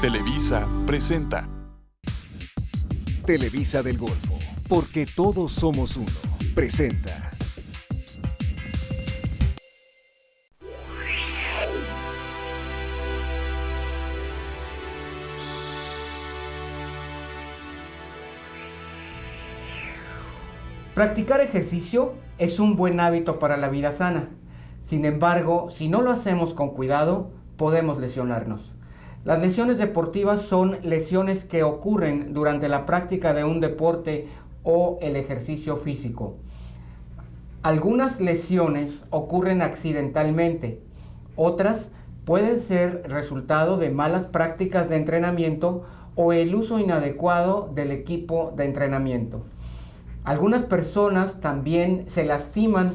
Televisa presenta Televisa del Golfo, porque todos somos uno, presenta. Practicar ejercicio es un buen hábito para la vida sana. Sin embargo, si no lo hacemos con cuidado, podemos lesionarnos. Las lesiones deportivas son lesiones que ocurren durante la práctica de un deporte o el ejercicio físico. Algunas lesiones ocurren accidentalmente, otras pueden ser resultado de malas prácticas de entrenamiento o el uso inadecuado del equipo de entrenamiento. Algunas personas también se lastiman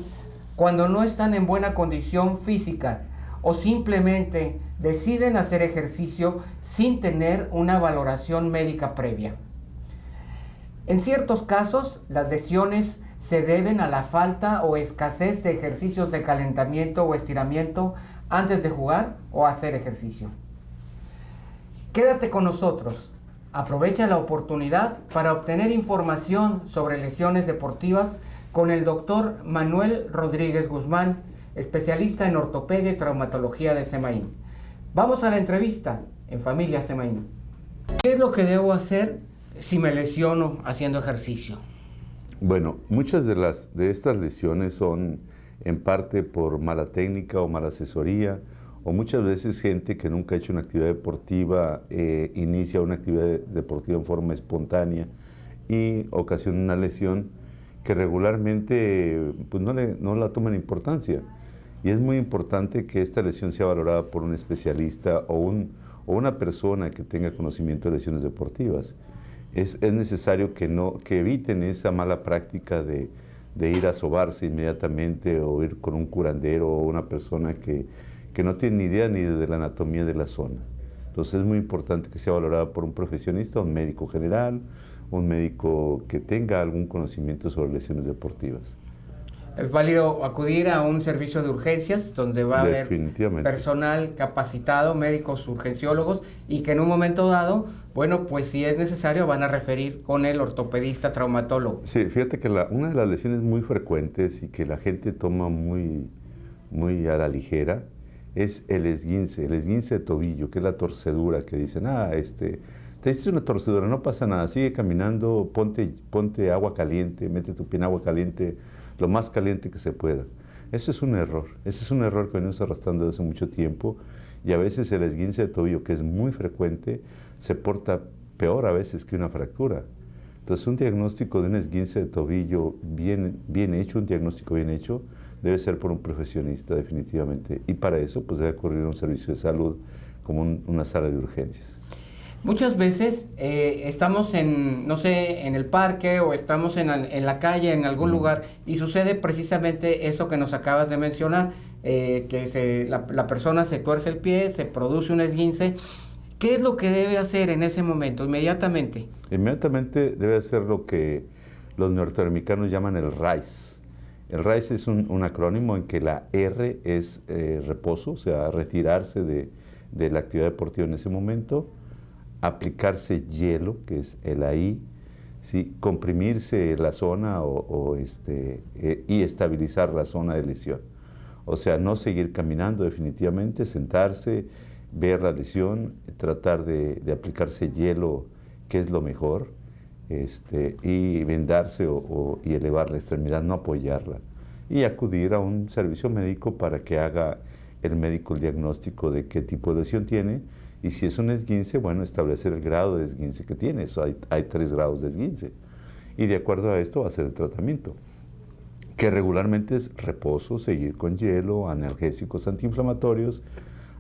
cuando no están en buena condición física o simplemente deciden hacer ejercicio sin tener una valoración médica previa. En ciertos casos, las lesiones se deben a la falta o escasez de ejercicios de calentamiento o estiramiento antes de jugar o hacer ejercicio. Quédate con nosotros. Aprovecha la oportunidad para obtener información sobre lesiones deportivas con el doctor Manuel Rodríguez Guzmán, especialista en ortopedia y traumatología de Semaín. Vamos a la entrevista en Familia Semaín. ¿Qué es lo que debo hacer si me lesiono haciendo ejercicio? Bueno, muchas de estas lesiones son en parte por mala técnica o mala asesoría, o muchas veces gente que nunca ha hecho una actividad deportiva inicia una actividad deportiva en forma espontánea y ocasiona una lesión que regularmente pues no la toman importancia. Y es muy importante que esta lesión sea valorada por un especialista o una persona que tenga conocimiento de lesiones deportivas. Es necesario que eviten esa mala práctica de ir a sobarse inmediatamente o ir con un curandero o una persona que no tiene ni idea ni de la anatomía de la zona. Entonces es muy importante que sea valorada por un profesionista, un médico general, un médico que tenga algún conocimiento sobre lesiones deportivas. Es válido acudir a un servicio de urgencias donde va a haber personal capacitado, médicos urgenciólogos, y que en un momento dado, bueno, pues si es necesario van a referir con el ortopedista traumatólogo. Sí, fíjate que una de las lesiones muy frecuentes y que la gente toma muy a la ligera es el esguince de tobillo, que es la torcedura, que dicen, te hiciste una torcedura, no pasa nada, sigue caminando, ponte agua caliente, mete tu pie en agua caliente, lo más caliente que se pueda. Eso es un error que venimos arrastrando desde hace mucho tiempo, y a veces el esguince de tobillo, que es muy frecuente, se porta peor a veces que una fractura. Entonces un diagnóstico de un esguince de tobillo bien hecho, un diagnóstico bien hecho, debe ser por un profesionista definitivamente, y para eso pues debe ocurrir un servicio de salud como una sala de urgencias. Muchas veces estamos en el parque o estamos en la calle, en algún lugar, y sucede precisamente eso que nos acabas de mencionar, que la persona se tuerce el pie, se produce un esguince. ¿Qué es lo que debe hacer en ese momento, inmediatamente? Inmediatamente debe hacer lo que los norteamericanos llaman el RICE. El RICE es un acrónimo en que la R es reposo, o sea, retirarse de la actividad deportiva en ese momento, aplicarse hielo, que es el ahí, ¿sí? Comprimirse la zona y estabilizar la zona de lesión. O sea, no seguir caminando definitivamente, sentarse, ver la lesión, tratar de aplicarse hielo, que es lo mejor, y vendarse y elevar la extremidad, no apoyarla, y acudir a un servicio médico para que haga el médico el diagnóstico de qué tipo de lesión tiene, y si es un esguince, bueno, establecer el grado de esguince que tiene. Eso hay 3 grados de esguince, y de acuerdo a esto va a ser el tratamiento, que regularmente es reposo, seguir con hielo, analgésicos antiinflamatorios.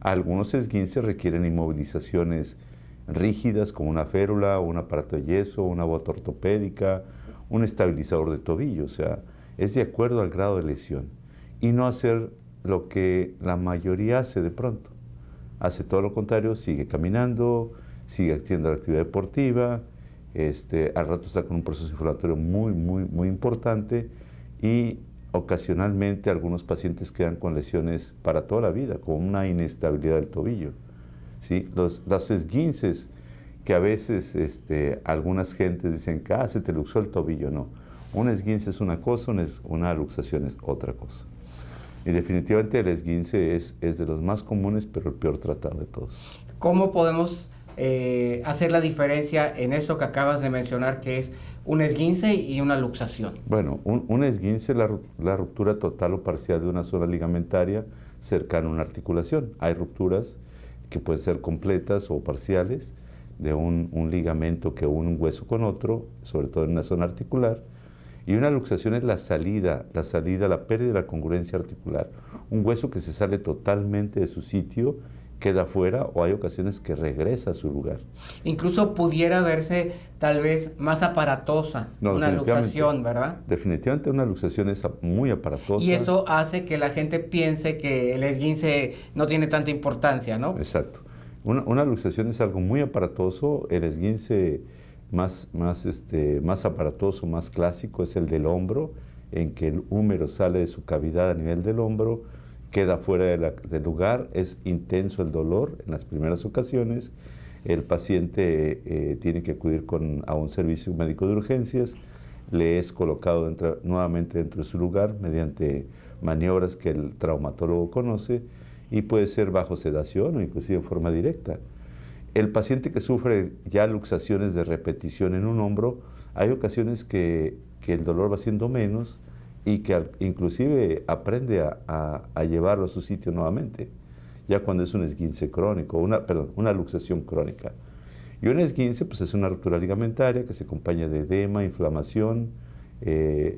Algunos esguinces requieren inmovilizaciones rígidas como una férula, un aparato de yeso, una bota ortopédica, un estabilizador de tobillo. O sea, es de acuerdo al grado de lesión, y no hacer lo que la mayoría hace de pronto. Hace todo lo contrario, sigue caminando, sigue haciendo la actividad deportiva, al rato está con un proceso inflamatorio muy importante, y ocasionalmente algunos pacientes quedan con lesiones para toda la vida, con una inestabilidad del tobillo. ¿sí? Los esguinces que a veces algunas gentes dicen que se te luxó el tobillo, no. Un esguince es una cosa, una luxación es otra cosa. Y definitivamente el esguince es de los más comunes, pero el peor tratado de todos. ¿Cómo podemos hacer la diferencia en eso que acabas de mencionar, que es un esguince y una luxación? Bueno, un esguince es la ruptura total o parcial de una zona ligamentaria cercana a una articulación. Hay rupturas que pueden ser completas o parciales de un ligamento que une un hueso con otro, sobre todo en una zona articular. Y una luxación es la pérdida de la congruencia articular. Un hueso que se sale totalmente de su sitio, queda fuera, o hay ocasiones que regresa a su lugar. Incluso pudiera verse tal vez más aparatosa una luxación, ¿verdad? Definitivamente una luxación es muy aparatosa. Y eso hace que la gente piense que el esguince no tiene tanta importancia, ¿no? Exacto. Una luxación es algo muy aparatoso. El esguince más aparatoso, más clásico es el del hombro, en que el húmero sale de su cavidad a nivel del hombro, queda fuera del lugar, es intenso el dolor en las primeras ocasiones, el paciente tiene que acudir a un servicio médico de urgencias, le es colocado nuevamente dentro de su lugar mediante maniobras que el traumatólogo conoce y puede ser bajo sedación o inclusive en forma directa. El paciente que sufre ya luxaciones de repetición en un hombro, hay ocasiones que el dolor va siendo menos y que inclusive aprende a llevarlo a su sitio nuevamente, ya cuando es un esguince crónico, una luxación crónica. Y un esguince pues, es una ruptura ligamentaria que se acompaña de edema, inflamación,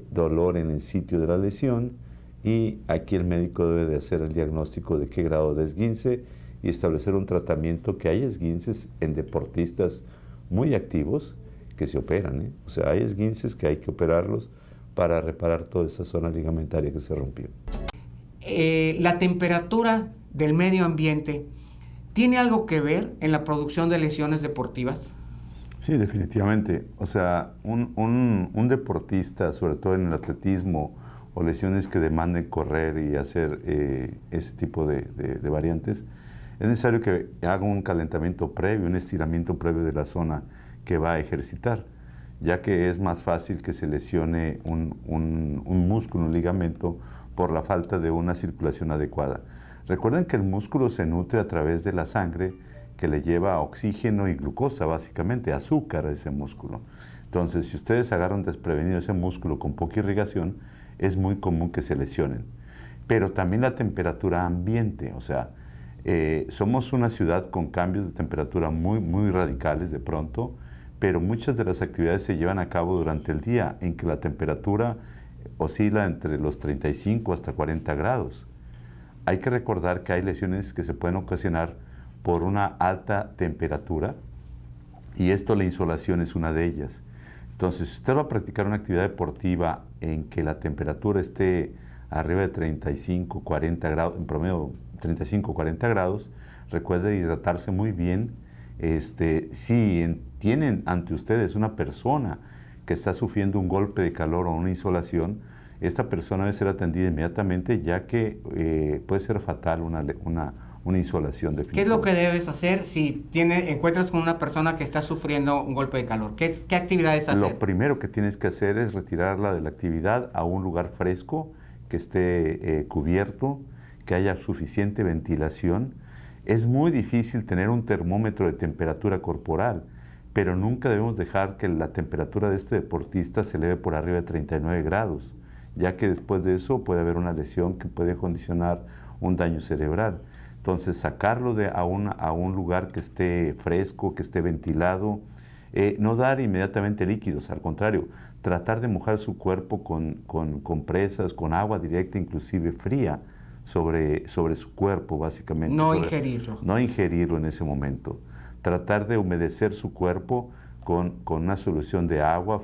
dolor en el sitio de la lesión, y aquí el médico debe de hacer el diagnóstico de qué grado de esguince y establecer un tratamiento, que hay esguinces en deportistas muy activos que se operan, O sea, hay esguinces que hay que operarlos para reparar toda esa zona ligamentaria que se rompió. La temperatura del medio ambiente, ¿tiene algo que ver en la producción de lesiones deportivas? Sí, definitivamente. O sea, un deportista, sobre todo en el atletismo, o lesiones que demanden correr y hacer ese tipo de variantes, es necesario que haga un calentamiento previo, un estiramiento previo de la zona que va a ejercitar, ya que es más fácil que se lesione un músculo, un ligamento, por la falta de una circulación adecuada. Recuerden que el músculo se nutre a través de la sangre, que le lleva oxígeno y glucosa, básicamente, azúcar a ese músculo. Entonces, si ustedes agarran desprevenido ese músculo con poca irrigación, es muy común que se lesionen. Pero también la temperatura ambiente, o sea, somos una ciudad con cambios de temperatura muy, muy radicales de pronto, pero muchas de las actividades se llevan a cabo durante el día, en que la temperatura oscila entre los 35 hasta 40 grados. Hay que recordar que hay lesiones que se pueden ocasionar por una alta temperatura, y la insolación es una de ellas. Entonces, si usted va a practicar una actividad deportiva en que la temperatura esté arriba de 35, 40 grados, en promedio 35, 40 grados, recuerde hidratarse muy bien. Si tienen ante ustedes una persona que está sufriendo un golpe de calor o una insolación, esta persona debe ser atendida inmediatamente, ya que puede ser fatal una insolación definitiva. ¿Qué es lo que debes hacer si encuentras con una persona que está sufriendo un golpe de calor? ¿Qué actividades hacer? Lo primero que tienes que hacer es retirarla de la actividad a un lugar fresco, que esté cubierto, que haya suficiente ventilación. Es muy difícil tener un termómetro de temperatura corporal, pero nunca debemos dejar que la temperatura de este deportista se eleve por arriba de 39 grados, ya que después de eso puede haber una lesión que puede condicionar un daño cerebral. Entonces, sacarlo a un lugar que esté fresco, que esté ventilado, no dar inmediatamente líquidos, al contrario, tratar de mojar su cuerpo con compresas, con agua directa, inclusive fría, sobre su cuerpo, básicamente. No ingerirlo. No ingerirlo en ese momento. Tratar de humedecer su cuerpo con una solución de agua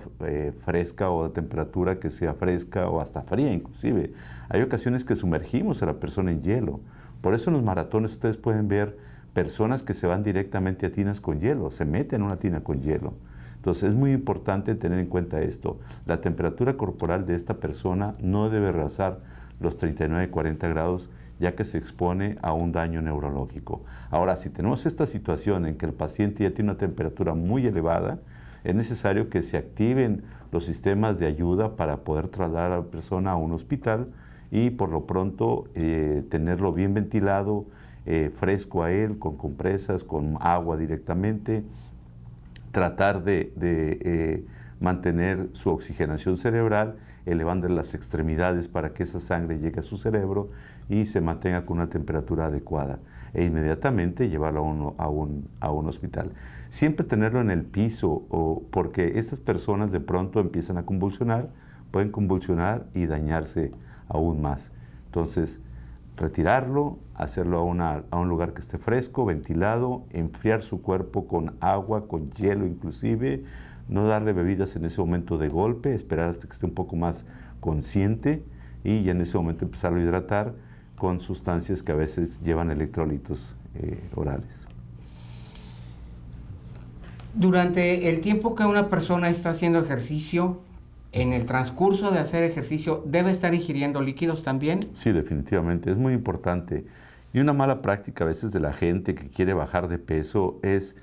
fresca, o de temperatura que sea fresca o hasta fría inclusive. Hay ocasiones que sumergimos a la persona en hielo. Por eso en los maratones ustedes pueden ver personas que se van directamente a tinas con hielo, se meten en una tina con hielo. Entonces es muy importante tener en cuenta esto. La temperatura corporal de esta persona no debe rebasar los 39-40 grados, ya que se expone a un daño neurológico. Ahora, si tenemos esta situación en que el paciente ya tiene una temperatura muy elevada, es necesario que se activen los sistemas de ayuda para poder trasladar a la persona a un hospital y por lo pronto tenerlo bien ventilado, fresco a él, con compresas, con agua directamente, tratar de mantener su oxigenación cerebral, elevando las extremidades para que esa sangre llegue a su cerebro y se mantenga con una temperatura adecuada e inmediatamente llevarlo a un hospital. Siempre tenerlo en el piso porque estas personas de pronto empiezan a convulsionar, pueden convulsionar y dañarse aún más. Entonces, retirarlo, hacerlo a un lugar que esté fresco, ventilado, enfriar su cuerpo con agua, con hielo inclusive, no darle bebidas en ese momento de golpe, esperar hasta que esté un poco más consciente y ya en ese momento empezarlo a hidratar con sustancias que a veces llevan electrolitos orales. Durante el tiempo que una persona está haciendo ejercicio, en el transcurso de hacer ejercicio, ¿debe estar ingiriendo líquidos también? Sí, definitivamente, es muy importante. Y una mala práctica a veces de la gente que quiere bajar de peso es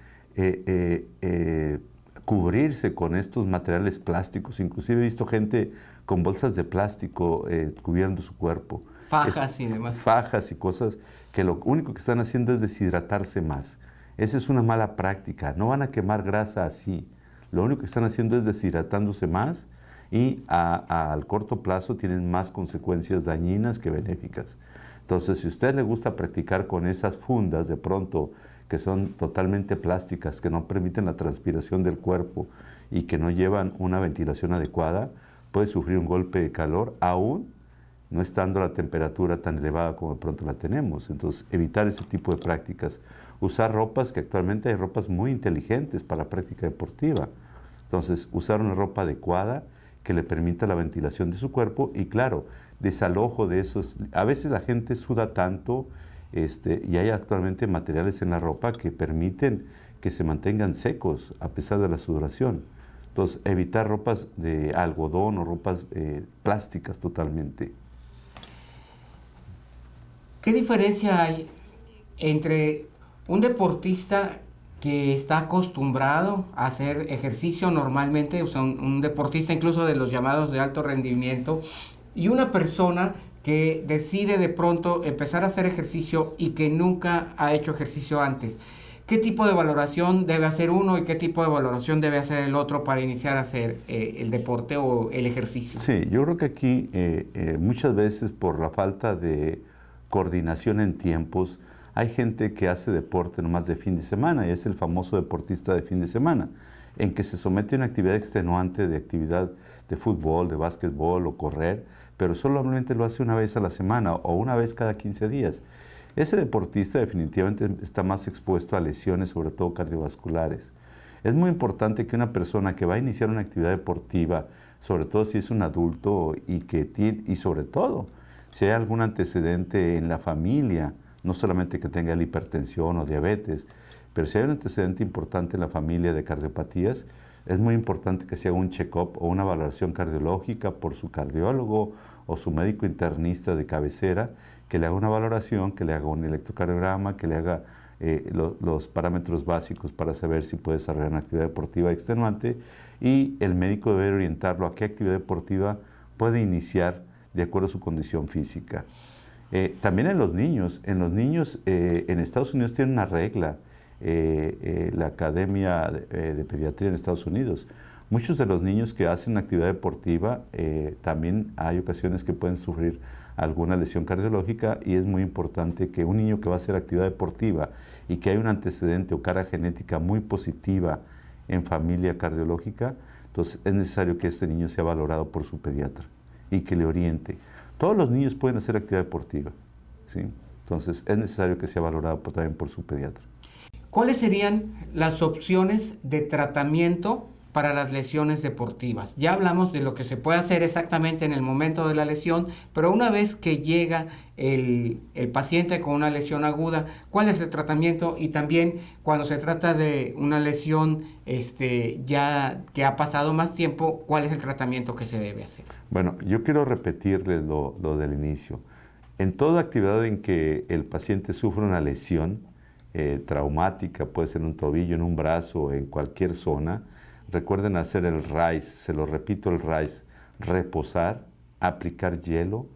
cubrirse con estos materiales plásticos. Inclusive he visto gente con bolsas de plástico cubriendo su cuerpo. Fajas y demás. Fajas y cosas que lo único que están haciendo es deshidratarse más. Esa es una mala práctica. No van a quemar grasa así. Lo único que están haciendo es deshidratándose más y al corto plazo tienen más consecuencias dañinas que benéficas. Entonces, si a usted le gusta practicar con esas fundas de pronto que son totalmente plásticas, que no permiten la transpiración del cuerpo y que no llevan una ventilación adecuada, puede sufrir un golpe de calor aún no estando la temperatura tan elevada como de pronto la tenemos. Entonces, evitar ese tipo de prácticas. Usar ropas, que actualmente hay ropas muy inteligentes para la práctica deportiva. Entonces, usar una ropa adecuada que le permita la ventilación de su cuerpo y, claro, desalojo de esos. A veces la gente suda tanto y hay actualmente materiales en la ropa que permiten que se mantengan secos a pesar de la sudoración. Entonces, evitar ropas de algodón o ropas plásticas totalmente. ¿Qué diferencia hay entre un deportista que está acostumbrado a hacer ejercicio normalmente, o sea, un deportista incluso de los llamados de alto rendimiento, y una persona que decide de pronto empezar a hacer ejercicio y que nunca ha hecho ejercicio antes? ¿Qué tipo de valoración debe hacer uno y qué tipo de valoración debe hacer el otro para iniciar a hacer el deporte o el ejercicio? Sí, yo creo que aquí muchas veces por la falta de coordinación en tiempos, hay gente que hace deporte nomás de fin de semana y es el famoso deportista de fin de semana, en que se somete a una actividad extenuante de actividad de fútbol, de básquetbol o correr, pero solamente lo hace una vez a la semana o una vez cada 15 días. Ese deportista definitivamente está más expuesto a lesiones, sobre todo cardiovasculares. Es muy importante que una persona que va a iniciar una actividad deportiva, sobre todo si es un adulto y sobre todo si hay algún antecedente en la familia, no solamente que tenga la hipertensión o diabetes, pero si hay un antecedente importante en la familia de cardiopatías, es muy importante que se haga un check-up o una valoración cardiológica por su cardiólogo o su médico internista de cabecera, que le haga una valoración, que le haga un electrocardiograma, que le haga los parámetros básicos para saber si puede desarrollar una actividad deportiva extenuante y el médico debe orientarlo a qué actividad deportiva puede iniciar de acuerdo a su condición física. También en los niños en Estados Unidos tienen una regla, la Academia de Pediatría en Estados Unidos. Muchos de los niños que hacen actividad deportiva también hay ocasiones que pueden sufrir alguna lesión cardiológica y es muy importante que un niño que va a hacer actividad deportiva y que hay un antecedente o carga genética muy positiva en familia cardiológica, entonces es necesario que este niño sea valorado por su pediatra y que le oriente. Todos los niños pueden hacer actividad deportiva, ¿sí? Entonces es necesario que sea valorado también por su pediatra. ¿Cuáles serían las opciones de tratamiento para las lesiones deportivas? Ya hablamos de lo que se puede hacer exactamente en el momento de la lesión, pero una vez que llega el paciente con una lesión aguda, ¿cuál es el tratamiento? Y también cuando se trata de una lesión ya que ha pasado más tiempo, ¿cuál es el tratamiento que se debe hacer? Bueno, yo quiero repetirles lo del inicio. En toda actividad en que el paciente sufre una lesión traumática, puede ser en un tobillo, en un brazo, en cualquier zona, recuerden hacer el RICE, se lo repito, el RICE: reposar, aplicar hielo,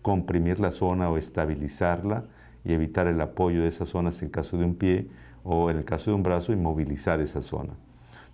comprimir la zona o estabilizarla y evitar el apoyo de esas zonas en caso de un pie, o en el caso de un brazo, inmovilizar esa zona.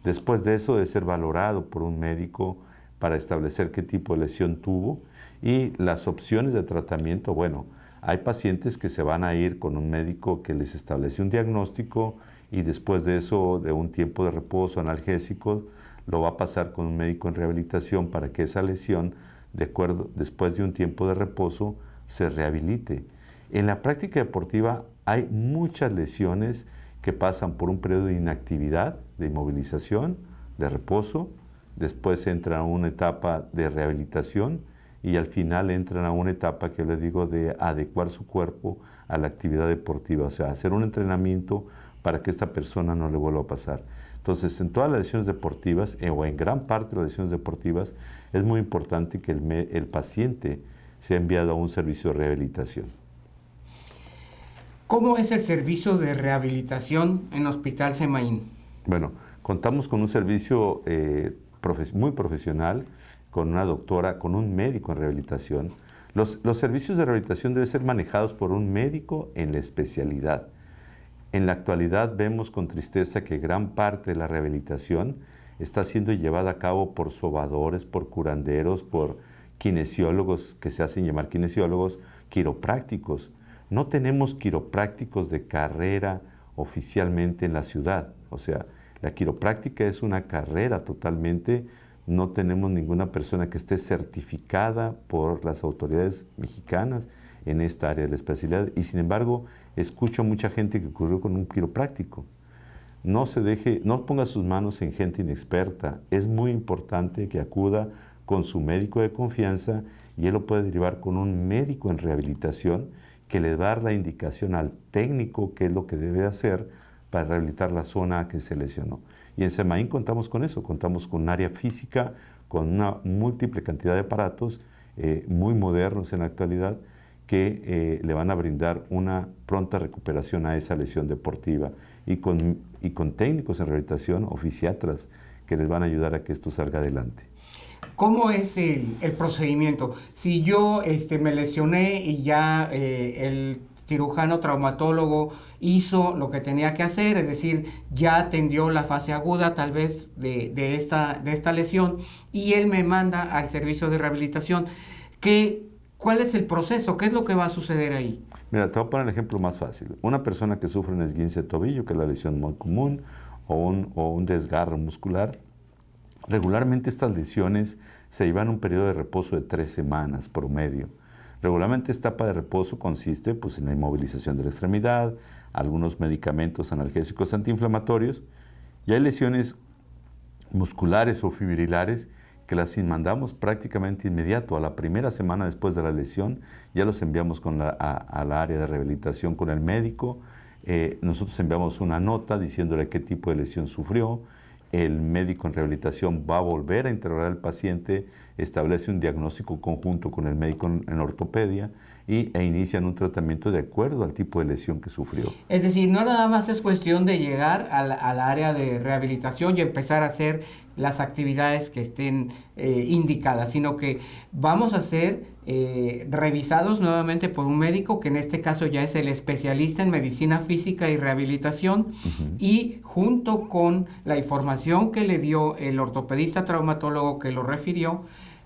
Después de eso, debe ser valorado por un médico para establecer qué tipo de lesión tuvo y las opciones de tratamiento. Bueno, hay pacientes que se van a ir con un médico que les establece un diagnóstico y después de eso, de un tiempo de reposo, analgésicos, lo va a pasar con un médico en rehabilitación para que esa lesión, después de un tiempo de reposo, se rehabilite. En la práctica deportiva hay muchas lesiones que pasan por un periodo de inactividad, de inmovilización, de reposo, después entran a una etapa de rehabilitación y al final entran a una etapa que les digo de adecuar su cuerpo a la actividad deportiva, o sea, hacer un entrenamiento para que esta persona no le vuelva a pasar. Entonces, en todas las lesiones deportivas, o en gran parte de las lesiones deportivas, es muy importante que el paciente sea enviado a un servicio de rehabilitación. ¿Cómo es el servicio de rehabilitación en Hospital Semaín? Bueno, contamos con un servicio muy profesional, con una doctora, con un médico en rehabilitación. Los servicios de rehabilitación deben ser manejados por un médico en la especialidad. En la actualidad vemos con tristeza que gran parte de la rehabilitación está siendo llevada a cabo por sobadores, por curanderos, por kinesiólogos, que se hacen llamar kinesiólogos, quiroprácticos. No tenemos quiroprácticos de carrera oficialmente en la ciudad. O sea, la quiropráctica es una carrera totalmente. No tenemos ninguna persona que esté certificada por las autoridades mexicanas en esta área de la especialidad. Y sin embargo, escucho mucha gente que ocurrió con un quiropráctico. No ponga sus manos en gente inexperta. Es muy importante que acuda con su médico de confianza y él lo puede derivar con un médico en rehabilitación que le da la indicación al técnico qué es lo que debe hacer para rehabilitar la zona que se lesionó. Y en Semaín contamos con eso, contamos con un área física, con una múltiple cantidad de aparatos muy modernos en la actualidad que le van a brindar una pronta recuperación a esa lesión deportiva y con técnicos en rehabilitación o fisiatras que les van a ayudar a que esto salga adelante. ¿Cómo es el procedimiento? Si yo me lesioné y ya el cirujano traumatólogo hizo lo que tenía que hacer, es decir, ya atendió la fase aguda tal vez de esta lesión y él me manda al servicio de rehabilitación, ¿cuál es el proceso? ¿Qué es lo que va a suceder ahí? Mira, te voy a poner el ejemplo más fácil. Una persona que sufre un esguince de tobillo, que es la lesión muy común, o un desgarro muscular, regularmente estas lesiones se llevan un periodo de reposo de 3 semanas promedio. Regularmente esta etapa de reposo consiste en la inmovilización de la extremidad, algunos medicamentos analgésicos antiinflamatorios, y hay lesiones musculares o fibrilares que las mandamos prácticamente inmediato, a la primera semana después de la lesión, ya los enviamos a la área de rehabilitación con el médico. Nosotros enviamos una nota diciéndole qué tipo de lesión sufrió. El médico en rehabilitación va a volver a interrogar al paciente, establece un diagnóstico conjunto con el médico en ortopedia e inician un tratamiento de acuerdo al tipo de lesión que sufrió. Es decir, no nada más es cuestión de llegar al área de rehabilitación y empezar a hacer las actividades que estén indicadas, sino que vamos a ser revisados nuevamente por un médico, que en este caso ya es el especialista en medicina física y rehabilitación, y junto con la información que le dio el ortopedista traumatólogo que lo refirió,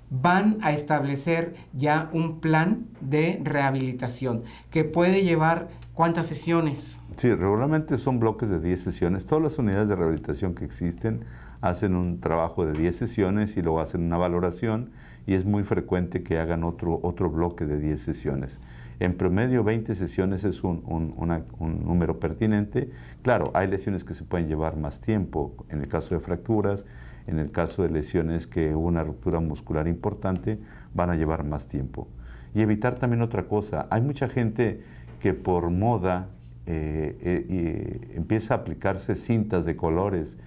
van a establecer ya un plan de rehabilitación que puede llevar ¿cuántas sesiones? Sí, regularmente son bloques de 10 sesiones. Todas las unidades de rehabilitación que existen hacen un trabajo de 10 sesiones y luego hacen una valoración, y es muy frecuente que hagan otro bloque de 10 sesiones. En promedio 20 sesiones es un número pertinente. Claro, hay lesiones que se pueden llevar más tiempo, en el caso de fracturas, en el caso de lesiones que hubo una ruptura muscular importante, van a llevar más tiempo. Y evitar también otra cosa, hay mucha gente que por moda empieza a aplicarse cintas de colores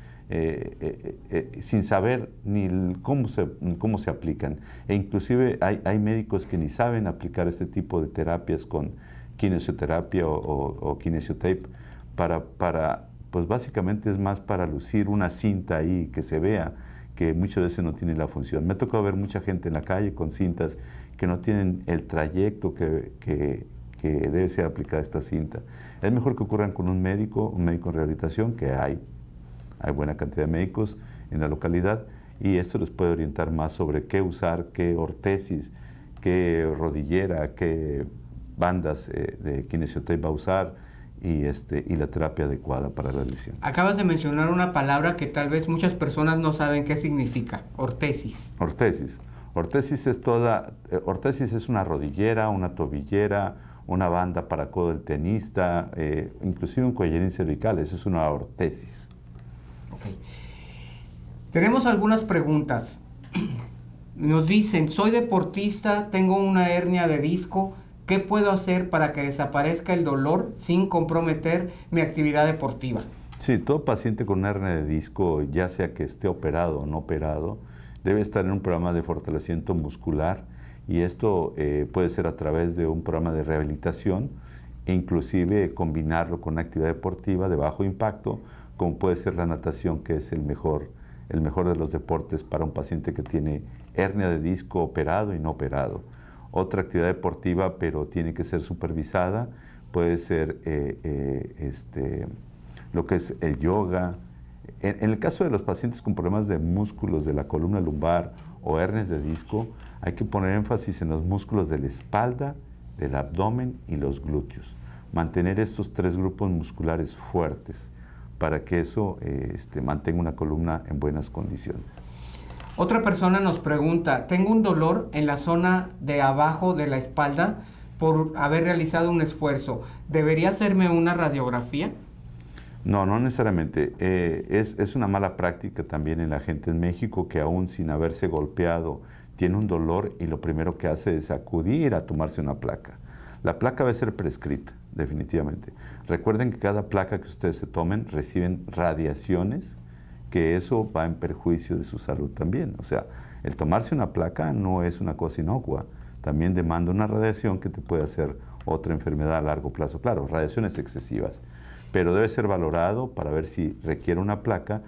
sin saber ni cómo se aplican. E inclusive hay médicos que ni saben aplicar este tipo de terapias con kinesioterapia o kinesiotape pues básicamente es más para lucir una cinta ahí que se vea, que muchas veces no tiene la función. Me ha tocado ver mucha gente en la calle con cintas que no tienen el trayecto que debe ser aplicada esta cinta. Es mejor que ocurran con un médico en rehabilitación, que hay buena cantidad de médicos en la localidad, y esto les puede orientar más sobre qué usar, qué ortesis, qué rodillera, qué bandas de kinesiotape va a usar y la terapia adecuada para la lesión. Acabas de mencionar una palabra que tal vez muchas personas no saben qué significa, ortesis. Ortesis. Ortesis es una rodillera, una tobillera, una banda para codo del tenista, inclusive un collarín cervical, eso es una ortesis. Okay. Tenemos algunas preguntas. Nos dicen, soy deportista, tengo una hernia de disco, ¿qué puedo hacer para que desaparezca el dolor sin comprometer mi actividad deportiva? Sí, todo paciente con una hernia de disco, ya sea que esté operado o no operado, debe estar en un programa de fortalecimiento muscular, y esto puede ser a través de un programa de rehabilitación e inclusive combinarlo con una actividad deportiva de bajo impacto, como puede ser la natación, que es el mejor de los deportes para un paciente que tiene hernia de disco operado y no operado. Otra actividad deportiva, pero tiene que ser supervisada, puede ser lo que es el yoga. En el caso de los pacientes con problemas de músculos de la columna lumbar o hernias de disco, hay que poner énfasis en los músculos de la espalda, del abdomen y los glúteos. Mantener estos 3 grupos musculares fuertes para que eso mantenga una columna en buenas condiciones. Otra persona nos pregunta, tengo un dolor en la zona de abajo de la espalda por haber realizado un esfuerzo. ¿Debería hacerme una radiografía? No, no necesariamente. Es una mala práctica también en la gente en México que aún sin haberse golpeado tiene un dolor y lo primero que hace es acudir a tomarse una placa. La placa va a ser prescrita, definitivamente. Recuerden que cada placa que ustedes se tomen reciben radiaciones, que eso va en perjuicio de su salud también. O sea, el tomarse una placa no es una cosa inocua, también demanda una radiación que te puede hacer otra enfermedad a largo plazo. Claro, radiaciones excesivas, pero debe ser valorado para ver si requiere una placa.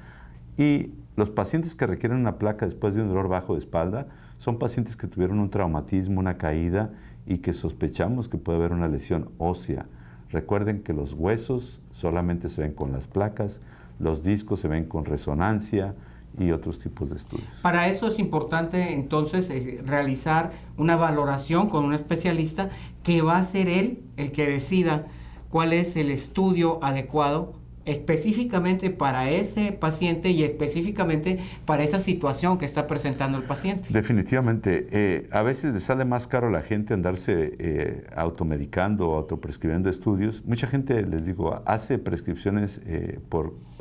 Y los pacientes que requieren una placa después de un dolor bajo de espalda son pacientes que tuvieron un traumatismo, una caída, y que sospechamos que puede haber una lesión ósea. Recuerden que los huesos solamente se ven con las placas, los discos se ven con resonancia y otros tipos de estudios. Para eso es importante entonces realizar una valoración con un especialista que va a ser él el que decida cuál es el estudio adecuado específicamente para ese paciente y específicamente para esa situación que está presentando el paciente. Definitivamente. A veces le sale más caro a la gente andarse automedicando o autoprescribiendo estudios. Mucha gente, les digo, hace prescripciones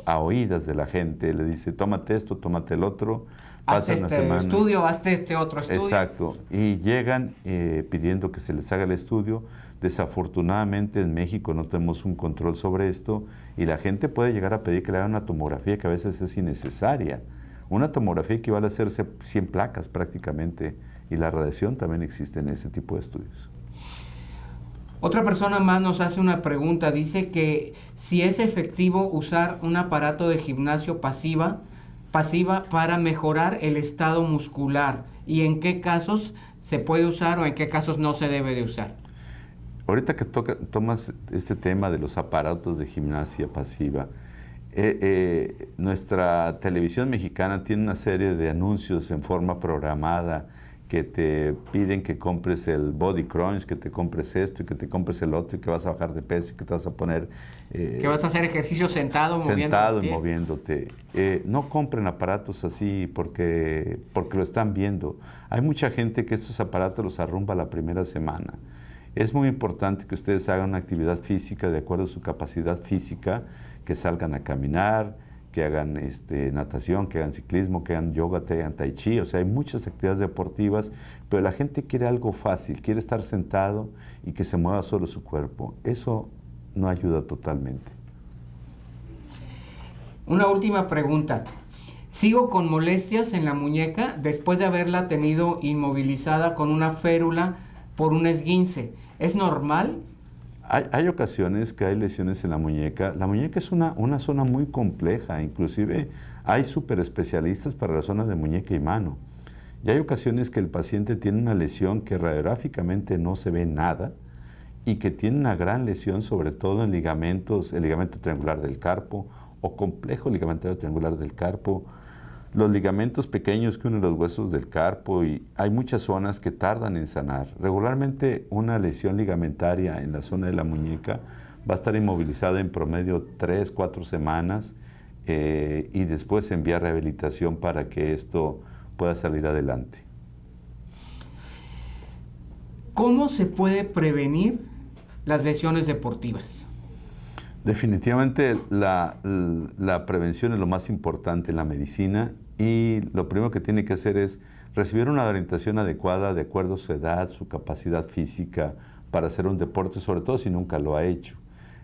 a oídas de la gente. Le dice, tómate esto, tómate el otro. Hazte este estudio, hazte este otro estudio. Exacto. Y llegan pidiendo que se les haga el estudio. Desafortunadamente en México no tenemos un control sobre esto y la gente puede llegar a pedir que le hagan una tomografía que a veces es innecesaria. Una tomografía equivale a hacerse 100 placas prácticamente, y la radiación también existe en ese tipo de estudios. Otra persona más nos hace una pregunta, dice que si es efectivo usar un aparato de gimnasio pasiva para mejorar el estado muscular, y en qué casos se puede usar o en qué casos no se debe de usar. Ahorita que tomas este tema de los aparatos de gimnasia pasiva, nuestra televisión mexicana tiene una serie de anuncios en forma programada que te piden que compres el Body Crunch, que te compres esto y que te compres el otro y que vas a bajar de peso y que te vas a poner... que vas a hacer ejercicio sentado y moviéndote. No compren aparatos así porque lo están viendo. Hay mucha gente que estos aparatos los arrumba la primera semana. Es muy importante que ustedes hagan una actividad física de acuerdo a su capacidad física, que salgan a caminar, que hagan natación, que hagan ciclismo, que hagan yoga, que hagan tai chi. O sea, hay muchas actividades deportivas, pero la gente quiere algo fácil, quiere estar sentado y que se mueva solo su cuerpo. Eso no ayuda totalmente. Una última pregunta. Sigo con molestias en la muñeca después de haberla tenido inmovilizada con una férula por un esguince. ¿Es normal? Hay ocasiones que hay lesiones en la muñeca. La muñeca es una zona muy compleja, inclusive hay superespecialistas para la zona de muñeca y mano. Y hay ocasiones que el paciente tiene una lesión que radiográficamente no se ve nada y que tiene una gran lesión, sobre todo en ligamentos, el ligamento triangular del carpo o complejo ligamentario triangular del carpo, los ligamentos pequeños que unen los huesos del carpo, y hay muchas zonas que tardan en sanar. Regularmente una lesión ligamentaria en la zona de la muñeca va a estar inmovilizada en promedio 3-4 semanas y después enviar rehabilitación para que esto pueda salir adelante. ¿Cómo se puede prevenir las lesiones deportivas? Definitivamente la prevención es lo más importante en la medicina, y lo primero que tiene que hacer es recibir una orientación adecuada de acuerdo a su edad, su capacidad física para hacer un deporte, sobre todo si nunca lo ha hecho.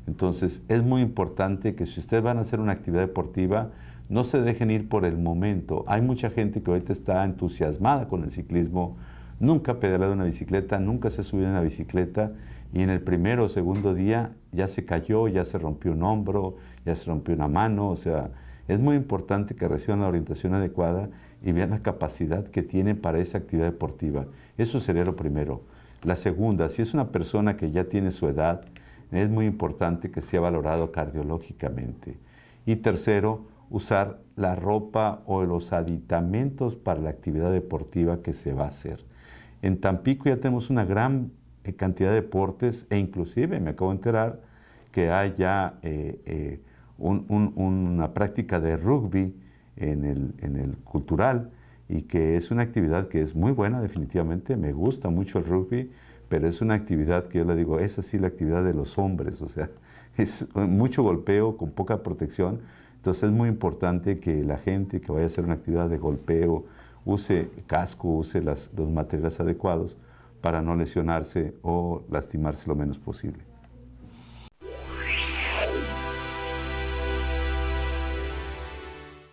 Entonces es muy importante que si ustedes van a hacer una actividad deportiva, no se dejen ir por el momento. Hay mucha gente que ahorita está entusiasmada con el ciclismo, nunca ha pedaleado una bicicleta, nunca se ha subido a una bicicleta, y en el primero o segundo día ya se cayó, ya se rompió un hombro, ya se rompió una mano. O sea, es muy importante que reciban la orientación adecuada y vean la capacidad que tienen para esa actividad deportiva. Eso sería lo primero. La segunda, si es una persona que ya tiene su edad, es muy importante que sea valorado cardiológicamente. Y tercero, usar la ropa o los aditamentos para la actividad deportiva que se va a hacer. En Tampico ya tenemos una gran cantidad de deportes, e inclusive me acabo de enterar que hay ya una práctica de rugby en el cultural, y que es una actividad que es muy buena. Definitivamente me gusta mucho el rugby, pero es una actividad que yo le digo, es así la actividad de los hombres, o sea, es mucho golpeo con poca protección. Entonces es muy importante que la gente que vaya a hacer una actividad de golpeo use casco, use los materiales adecuados para no lesionarse o lastimarse lo menos posible.